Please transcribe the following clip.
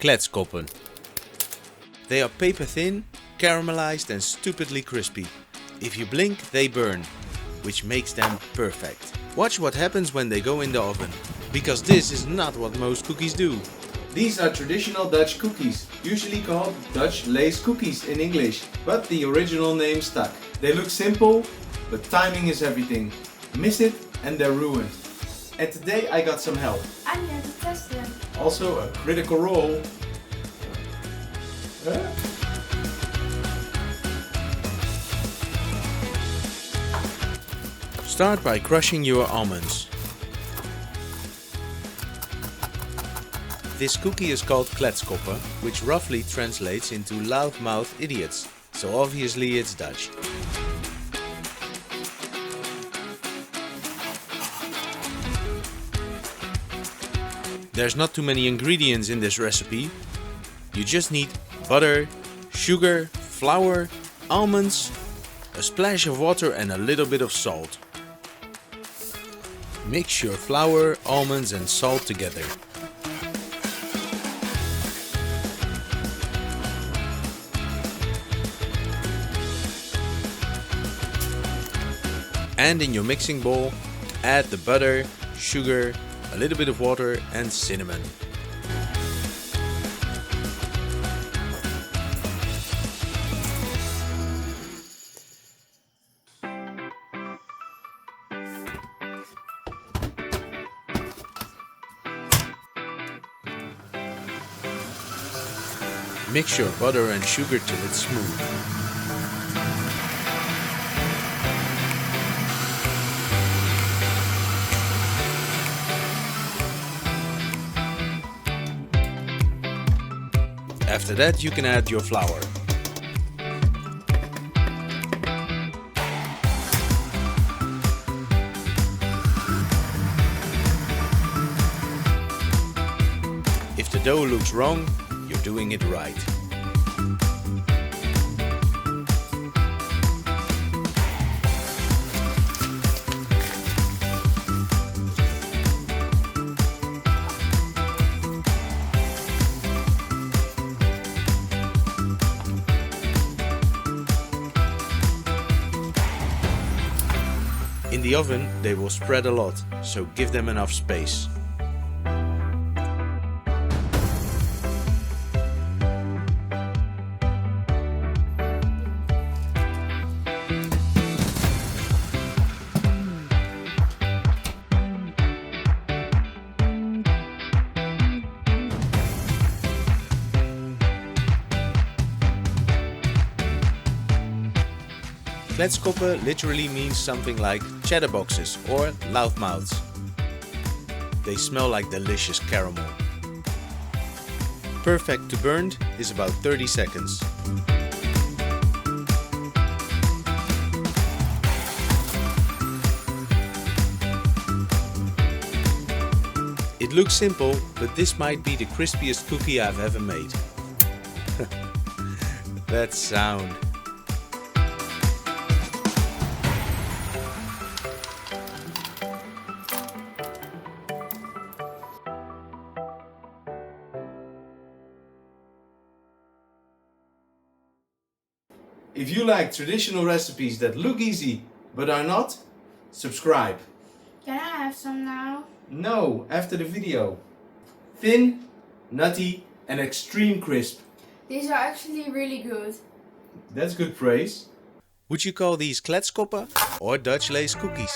Kletskoppen. They are paper thin, caramelized and stupidly crispy. If you blink, they burn, which makes them perfect. Watch what happens when they go in the oven, because this is not what most cookies do. These are traditional Dutch cookies, usually called Dutch lace cookies in English, but the original name stuck. They look simple, but timing is everything. Miss it and they're ruined. And today I got some help. I'm here to test them. Also a critical role. Start by crushing your almonds. This cookie is called Kletskoppen, which roughly translates into loudmouth idiots, so obviously it's Dutch. There's not too many ingredients in this recipe. You just need butter, sugar, flour, almonds, a splash of water and a little bit of salt. Mix your flour, almonds and salt together. And in your mixing bowl, add the butter, sugar, a little bit of water and cinnamon. Mix your butter and sugar till it's smooth. After that you can add your flour. If the dough looks wrong, you're doing it right. In the oven they will spread a lot, so give them enough space. Kletskoppen literally means something like chatterboxes or loudmouths. They smell like delicious caramel. Perfect to burned is about 30 seconds. It looks simple, but this might be the crispiest cookie I've ever made. That sound. If you like traditional recipes that look easy but are not, subscribe. Can I have some now? No, after the video. Thin, nutty and extreme crisp. These are actually really good. That's good praise. Would you call these Kletskoppen or Dutch lace cookies?